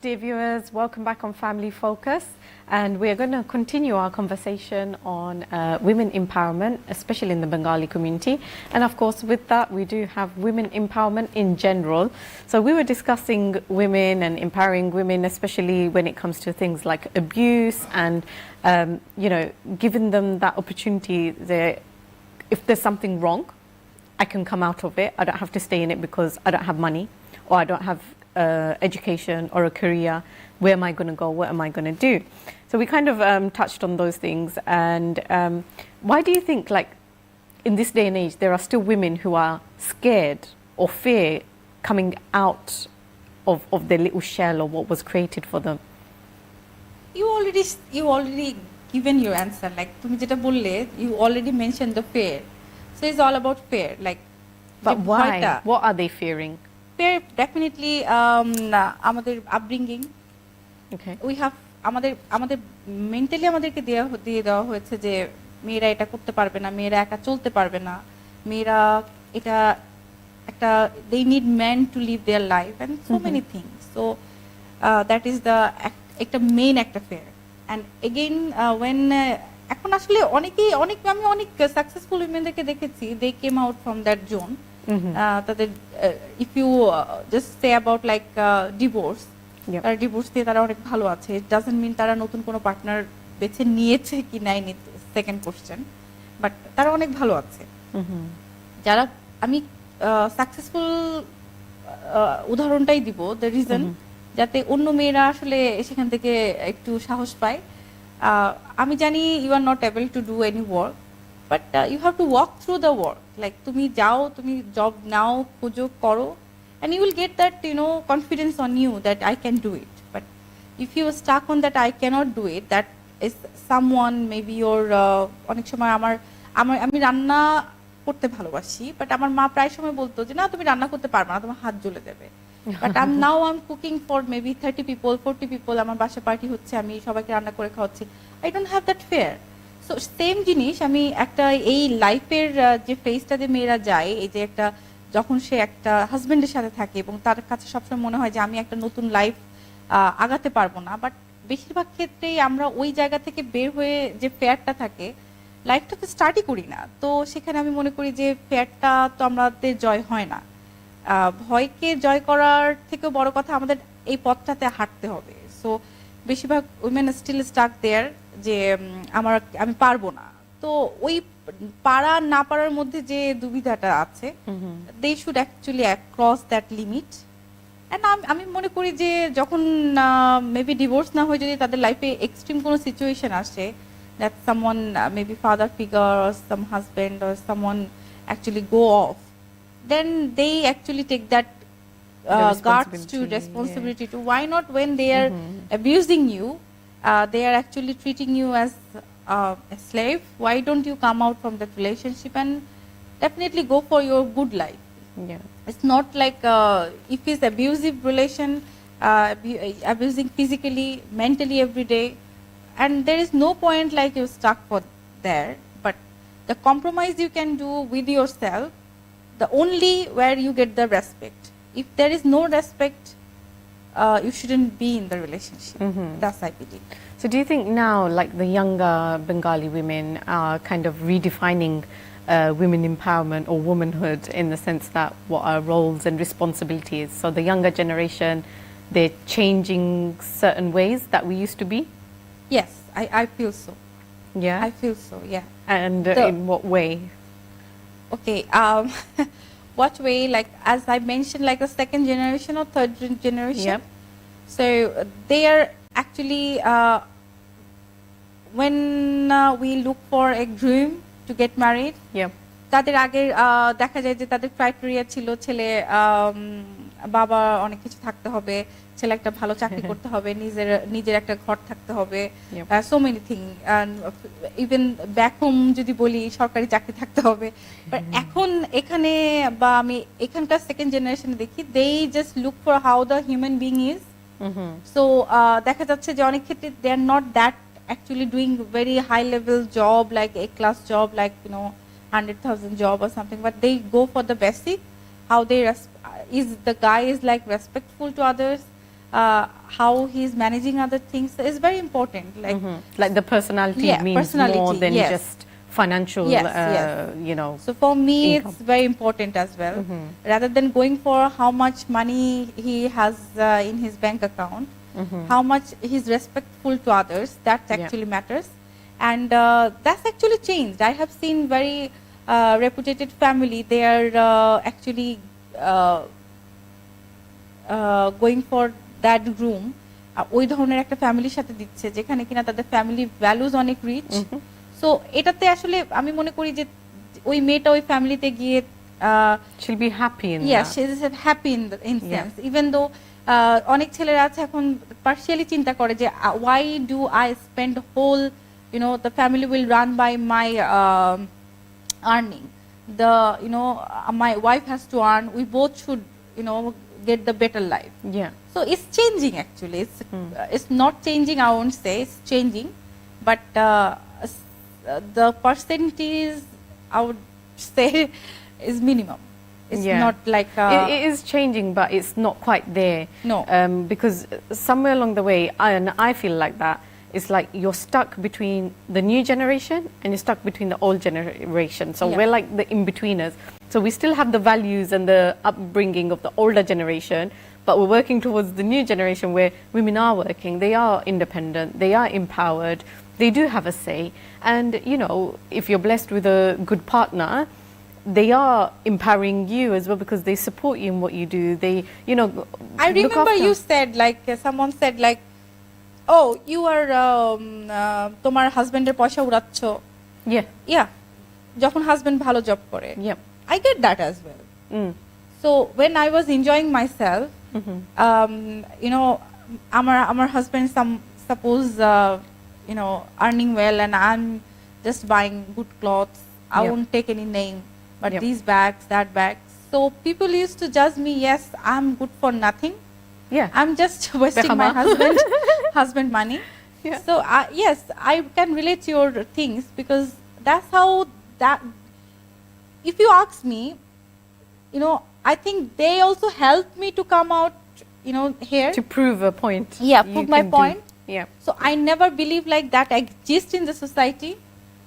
Dear viewers, welcome back on Family Focus, and we're going to continue our conversation on women empowerment, especially in the Bengali community. And of course, with that, we do have women empowerment in general. So we were discussing women and empowering women, especially when it comes to things like abuse and, giving them that opportunity that if there's something wrong, I can come out of it. I don't have to stay in it because I don't have money or I don't have education or a career. Where am I going to go? What am I going to do? So we kind of touched on those things. And why do you think, like, in this day and age, there are still women who are scared or fear coming out of their little shell or what was created for them? You already given your answer. Like, তুমি যেটা বললে, you already mentioned the fear. So it's all about fear. Like, but why? What are they fearing? Fear definitely আমাদের upbringing. Okay. We have আমাদের mentally আমাদেরকে দিয়ে দেওয়া হয়েছে যে মেয়েরা এটা করতে পারবে না, মেয়েরা একা চলতে পারবে না, মেয়েরা এটা একটা they need men to live their life and so many things. So that is the একটা main একটা fear. And again when এখন আসলে আমি অনেক সাকসেসফুল উইমেনদেরকে দেখেছি, they came out from that zone. তাদের if you just say about like divorce, তারা divorce দিয়ে তারা অনেক ভালো আছে. It doesn't mean তারা নতুন কোনো পার্টনার বেছে নিয়েছে কি নাইনি, সেকেন্ড কোশ্চেন, বাট তারা অনেক ভালো আছে. যারা আমি সাকসেসফুল উদাহরণটাই দিব, দ্য রিজন যাতে অন্য মেয়েরা আসলে সেখান থেকে একটু সাহস পায়. আমি জানি you are not able to do any work, but you have to walk through the work. Like তুমি যাও, তুমি জব নাও, খোঁজো, করো, and you will get that confidence on you that I can do it. But if you are stuck on that I cannot do it, that is someone maybe your অনেক সময় আমি রান্না করতে ভালোবাসি, বাট আমার মা প্রায় সময় বলতো যে না তুমি রান্না করতে পারবে না, তোমার হাত জ্বলে যাবে. But I'm cooking for maybe 30 people, 40 people, আমার বাসা পার্টি হচ্ছে, আমি সবাইকে রান্না করে খাওয়াচ্ছি. I don't have that fear. So same জিনিস আমি একটা এই লাইফের যে ফেজটাতে মেয়েরা যায়, এই যে একটা যখন সে একটা হাজবেন্ডের সাথে থাকে এবং তার কাছে সবসময় মনে হয় যে আমি একটা নতুন লাইফ আগাতে পারবো না, বাট বেশিরভাগ ক্ষেত্রেই আমরা ওই জায়গা থেকে বের হয়ে যে ফেয়ারটা থাকে, লাইফটা তো স্টার্টই করি না. তো সেখানে আমি মনে করি যে ফেয়ারটা তো আমাদের জয় হয় না. ভয়কে জয় করার থেকেও বড় কথা আমাদের এই পথটাতে হাঁটতে হবে. সো বেশিরভাগ উইমেন স্টিল স্টাক দেয়ার যে আমি পারবো না. তো ওই পারা না পারার মধ্যে যে দুবিধাটা আছে, they should actually cross that limit. And আমি মনে করি যে যখন মেবি ডিভোর্স না হয়ে যদি তাদের লাইফে এক্সট্রিম কোনো সিচুয়েশন আসে, that someone maybe father figure or some husband or someone actually go off, then they actually take that guards to responsibility to. Why not when they are abusing you, they are actually treating you as a slave? Why don't you come out from that relationship and definitely go for your good life? It's not like if it's abusive relation, abusing physically, mentally every day, and there is no point like you're stuck for there. But the compromise you can do with yourself, the only where you get the respect. If there is no respect, you shouldn't be in the relationship. That's I believe. So do you think now, like, the younger Bengali women are kind of redefining women empowerment or womanhood in the sense that what are roles and responsibilities? So the younger generation, they're changing certain ways that we used to be? Yes, I feel so. Yeah? I feel so, yeah. And in what way? Okay, what way? Like, as I mentioned, like the second generation or third generation. Yep. So they are actually when we look for a groom to get married, তাদের আগে দেখা যায় যে তাদের criteria ছিল ছেলে বাবা অনেক কিছু থাকতে হবে, ছেলে একটা ভালো চাকরি করতে হবে, নিজের একটা ঘর থাকতে হবে, so many thing. Even back home যদি বলি সরকারি চাকরি থাকতে হবে. বাট এখন এখানে বা আমি এখানকার সেকেন্ড জেনারেশনে দেখি, they just look for how the human being is. So দেখা যাচ্ছে যে অনেক ক্ষেত্রে they are not that actually doing very high level job like a class job, like 100,000 job or something, but they go for the basic, how they is the guy is like respectful to others, how he's managing other things is very important. Like the personality Yeah, means personality, more than yes. just financial, Yes, yes. you know. So for me, income. it's very important as well. Rather than going for how much money he has in his bank account, how much he's respectful to others, that actually matters. And that's actually changed. I have seen very reputed family, they are actually going for that groom. ওই ধরনের একটা ফ্যামিলির সাথে দিচ্ছে যেখানে কিনা তাদের family values অনেক রিচ। সো এটাতে আসলে আমি মনে করি যে ওই মেয়েটা ওই ফ্যামিলিতে গিয়ে she'll be happy in yes that. she is happy in sense, even though অনেক ছেলেরা আছে এখন পার্শিয়ালি চিন্তা করে যে why do I spend whole, you know, the family will run by my earning, the, you know, my wife has to earn, we both should, you know, get the better life. Yeah. So it's changing actually. It's not changing, I won't say it's changing, but the percentage I would say is minimum. It's not like it is changing, but it's not quite there. No. Because somewhere along the way, I feel like that. It's like you're stuck between the new generation and you're stuck between the old generation. So we're like the in-betweeners. So we still have the values and the upbringing of the older generation, but we're working towards the new generation where women are working, they are independent, they are empowered, they do have a say. And, you know, if you're blessed with a good partner, they are empowering you as well because they support you in what you do. They, you know, I remember you said, like, someone said, like, oh, you are তোমার হাজবেন্ডের পয়সা উড়াচ্ছ। Yeah. যখন husband ভালো job করে। Yeah. I get that as well. So when I was enjoying myself, you know, our husband suppose you know, earning well and I'm just buying good clothes, I won't take any name, but these bags, that bags. So people used to judge me, yes, I'm good for nothing. Yeah. I'm just wasting my husband money. Yeah. So yes, I can relate to your things because that's how that, if you ask me, you know, I think they also helped me to come out, you know, here. To prove a point. Yeah, you prove my can point. Yeah. So I never believe like that exists in the society.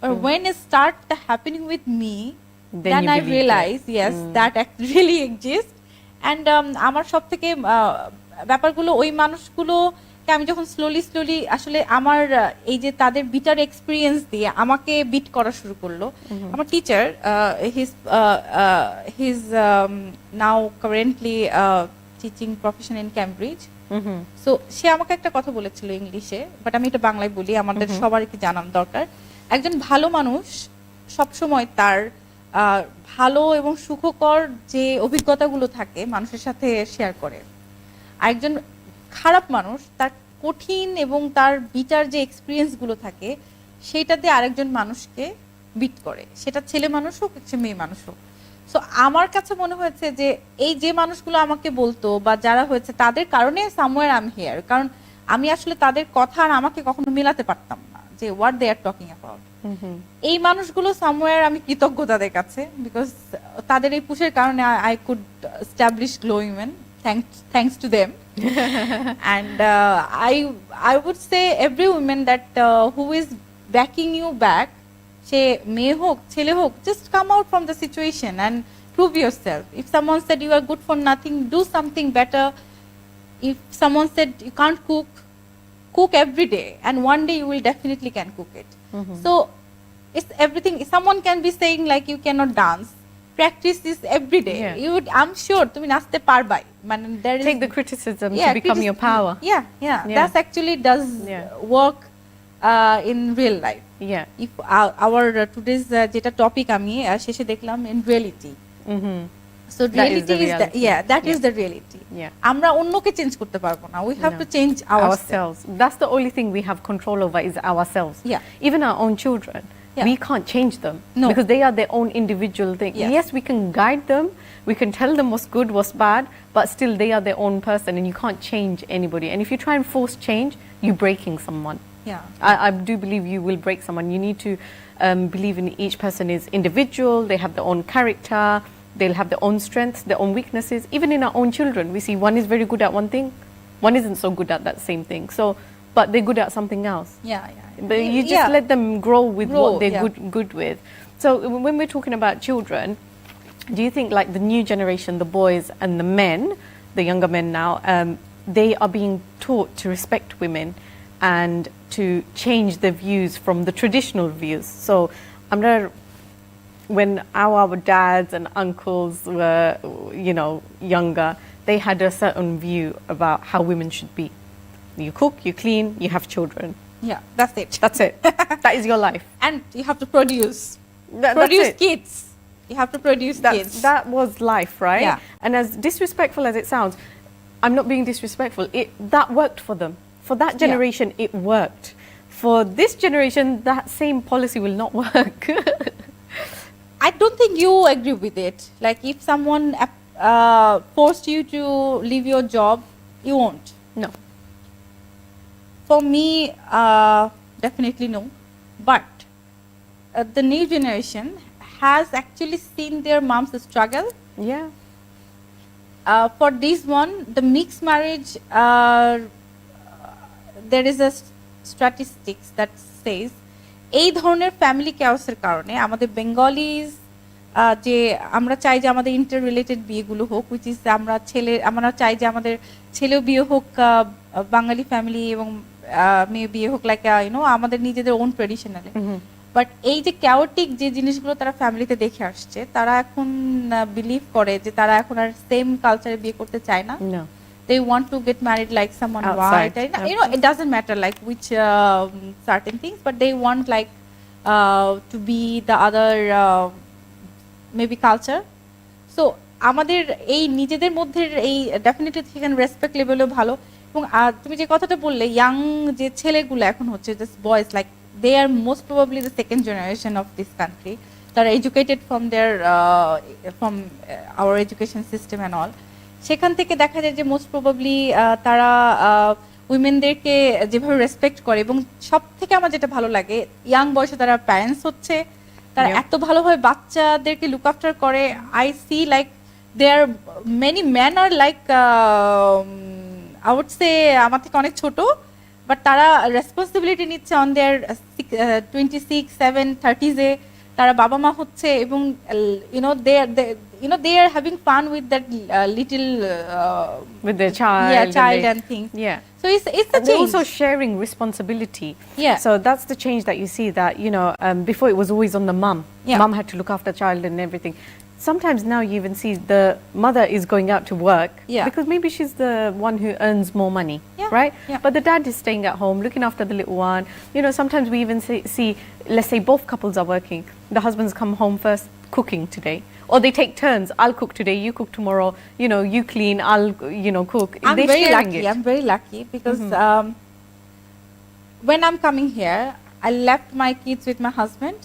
But when it start happening with me, then I realize, yes, that really exists. And আমার সব থেকে ব্যাপারগুলো ওই মানুষগুলোকে আমি যখন slowly আসলে আমার এই যে তাদের বিটার এক্সপিরিয়েন্স দিয়ে আমাকে বিট করা শুরু করলো। আমার teacher he's now currently teaching profession in Cambridge. So সে আমাকে একটা কথা বলেছিল ইংলিশে, বাট আমি এটা বাংলায় বলি, আমাদের সবারই কি জানার দরকার। একজন ভালো মানুষ সবসময় তার ভালো এবং সুখকর যে অভিজ্ঞতাগুলো থাকে মানুষের সাথে শেয়ার করে। আরেকজন খারাপ মানুষ তার কঠিন এবং তার বিটার যে এক্সপিরিয়েন্সগুলো থাকে সেইটাতে আরেকজন মানুষকে বিট করে, সেটা ছেলে মানুষ হোক সে মেয়ে মানুষ হোক। সো আমার কাছে মনে হয়েছে যে এই যে মানুষগুলো আমাকে বলতো বা যারা হয়েছে তাদের কারণে সামওয়্যার আই এম হিয়ার, কারণ আমি আসলে তাদের কথা আর আমাকে কখনো মেলাতে পারতাম না যে what they are talking about. এই মানুষগুলো সামওয়্যার আমি কৃতজ্ঞ তাদের কাছে, বিকজ তাদের এই পুশের কারণে I could establish glow women, thanks to them. And I would say every woman that who is backing you back, সে মেয়ে হোক ছেলে হোক, just come out from the situation and prove yourself. If someone said you are good for nothing, do something better. If someone said you can't cook every day, and one day you will definitely can cook it. So it's everything. Someone can be saying like you cannot dance, practice this every day. You would, I'm sure তুমি নাচতে পারবাই, মানে there is, take the criticism to become your power. Yeah, that actually does work in real life. If our today's যেটা topic আমি শেষে দেখলাম in reality. So reality is that is the reality. আমরা অন্যকে change করতে পারবো না, we have to change ourselves. That's the only thing we have control over is ourselves. Even our own children, we can't change them because they are their own individual thing. Yes, we can guide them, we can tell them what's good, what's bad, but still they are their own person and you can't change anybody. And if you try and force change, you're breaking someone. I do believe you will break someone. You need to believe in each person is individual, they have their own character, they'll have their own strengths, their own weaknesses. Even in our own children, we see one is very good at one thing, one isn't so good at that same thing. So, but they're good at something else. Yeah. But you just let them grow with what they're yeah. good with. So when we're talking about children, do you think like the new generation, the boys and the men, the younger men now, they are being taught to respect women and to change their views from the traditional views? So when our dads and uncles were, younger, they had a certain view about how women should be. You cook, you clean, you have children. Yeah, that's it. That's it. That is your life. And you have to produce That's it. kids. You have to produce kids. That was life, right? Yeah. And as disrespectful as it sounds, I'm not being disrespectful. That worked for them. For that generation, it worked. For this generation, that same policy will not work. I don't think you agree with it. Like if someone forced you to leave your job, you won't. No. For me, definitely no. But the new generation has actually seen their moms struggle. Yeah. For this one, the mixed marriage, there is a statistics that says এই ধরনের family chaos-এর কারণে আমাদের Bengalis যে আমরা চাই যে আমাদের inter related বিয়েগুলো হোক, উইচ ইজ আমরা চাই যে আমাদের ছেলেও বিয়ে হোক বাঙালি ফ্যামিলি এবং মেয়ে বিয়ে হোক লাইক আমাদের নিজেদের ওন ট্রেডিশনালে। বাট এই যে ক্যাওটিক যে জিনিসগুলো তারা ফ্যামিলিতে দেখে আসছে, তারা এখন বিলিভ করে যে তারা এখন আর সেম কালচারে বিয়ে করতে চায় না। They want to get married like someone white. It doesn't matter like which certain things, but they want like to be the other maybe culture. So আমাদের এই নিজেদের মধ্যে এই ডেফিনেটলি সেখানে রেসপেক্ট লেভেলও ভালো। এবং তুমি যে কথাটা বললে ইয়াং যে ছেলেগুলো এখন হচ্ছে just boys, like they are most probably the second generation of this country. তারা educated from our education system and all. সেখান থেকে দেখা যায় যে মোস্ট প্রবাবলি তারা উইমেনদেরকে যেভাবে রেসপেক্ট করে, এবং সব থেকে আমার যেটা ভালো লাগে ইয়াং বয়সে তারা প্যারেন্টস হচ্ছে, তারা এত ভালোভাবে বাচ্চাদেরকে লুক আফটার করে। I see like there many man are like I would say আমার থেকে অনেক ছোট, বাট তারা রেসপন্সিবিলিটি নিচ্ছে অন দেয়ার 26, 7, 30s-এ তারা বাবা মা হচ্ছে, এবং they are having fun with that little with their child, and things. Yeah. So it's a change. They're also sharing responsibility. Yeah. So that's the change that you see, that before it was always on the mum. Yeah. Mum had to look after child and everything. Sometimes now you even see the mother is going out to work, because maybe she's the one who earns more money, right? Yeah. But the dad is staying at home looking after the little one. Sometimes we even see, let's say both couples are working, the husbands come home first cooking today, or they take turns. I'll cook today, you cook tomorrow, you clean, I'll cook. I'm very lucky because when I'm coming here, I left my kids with my husband.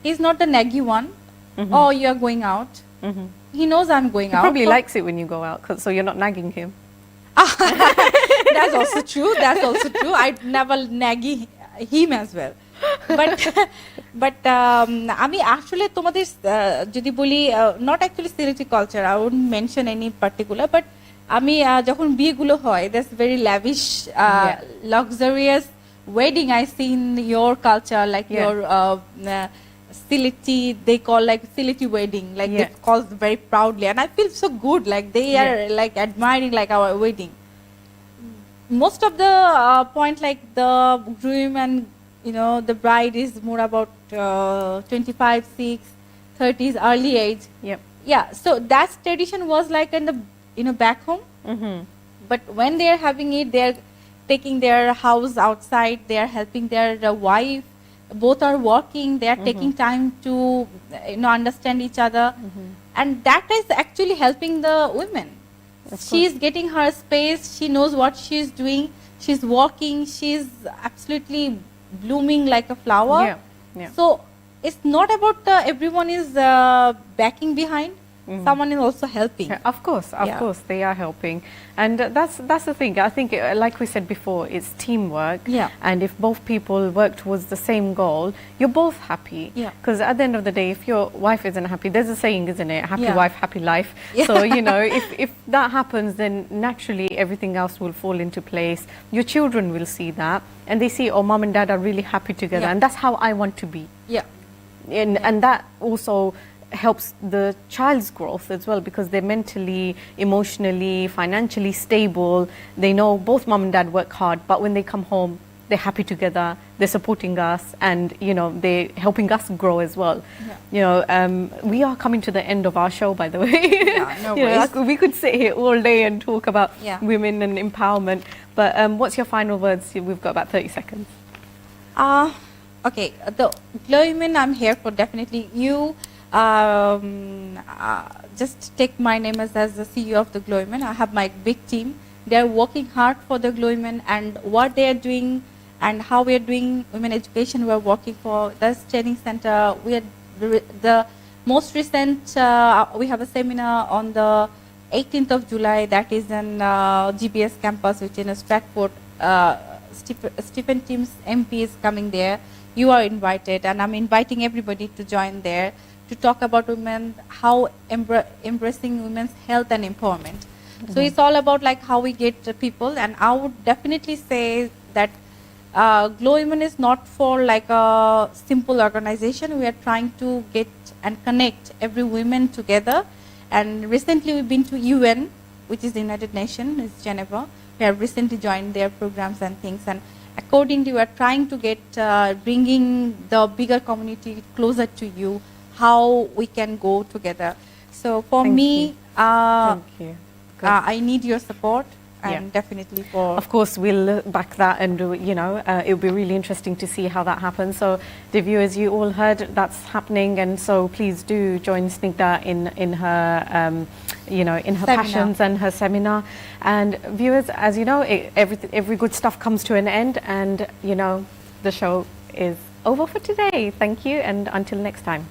He's not the naggy one. Oh, you are going out. He knows I'm going out. He probably likes it when you go out, so you're not nagging him. That's also true. I'd never naggy him as well. But আমি আসলে তোমাদের যদি বলি not actually Sylheti culture, I wouldn't mention any particular, but আমি যখন বিয়েগুলো হয়, that's very lavish, luxurious wedding I see in your culture, like your Sylheti, they call like Sylheti wedding, like they call very proudly, and I feel so good, like they are like admiring like our wedding. Most of the point, like the groom and the bride is more about 25, 6, 30s, early age. Yeah. So that tradition was like in the back home. But when they are having it, they are taking their house outside. They are helping their wife. Both are working. They are taking time to understand each other, and that is actually helping the women. She is getting her space. She knows what she is doing. She's working. She's absolutely blooming like a flower. So it's not about everyone is backing behind. someone is also helping. Yeah, of course, Yeah. they are helping, and that's the thing. I think, like we said before, it's teamwork. Yeah. And if both people work towards the same goal, you're both happy. Yeah. Because at the end of the day, if your wife isn't happy, there's a saying, isn't it? Happy Yeah. wife, happy life. Yeah. So you know, if that happens, then naturally everything else will fall into place. Your children will see that, and they see, oh, mom and dad are really happy together, Yeah. and that's how I want to be. Yeah. And that also helps the child's growth as well, because they're mentally, emotionally, financially stable. They know both mom and dad work hard, but when they come home, they're happy together, they're supporting us, and you know, they're helping us grow as well. Yeah. You know, we are coming to the end of our show, by the way. Yeah, no You know, worries. we could sit here all day and talk about Yeah. women and empowerment, but what's your final words? We've got about 30 seconds. Okay, the Glow Women, I'm here for definitely you. Just take my name as the CEO of the Glow Women. I have my big team. They are working hard for the Glow Women, and what they are doing and how we are doing women education. We are working for this training center. We are the most recent. We have a seminar on the 18th of July. That is in GBS campus, which is in Stratford. Stephen Timms MP is coming there. You are invited, and I'm inviting everybody to join there to talk about women, how embracing women's health and empowerment. So it's all about like how we get people, and I would definitely say that Glow Women is not for like a simple organization. We are trying to get and connect every woman together. And recently we've been to UN, which is the United Nations, it's Geneva. We have recently joined their programs and things, and accordingly we are trying to get bringing the bigger community closer to you, how we can go together. So for Thank me, you. Thank you. Good. I need your support, and Yeah. definitely for Of course, we'll back that, and you know, it'll be really interesting to see how that happens. So, the viewers, you all heard that's happening, and so please do join Snigdha in her, you know, in her Seminar. passions and her seminar. And viewers, as you know, every good stuff comes to an end, and you know, the show is over for today. Thank you, and until next time.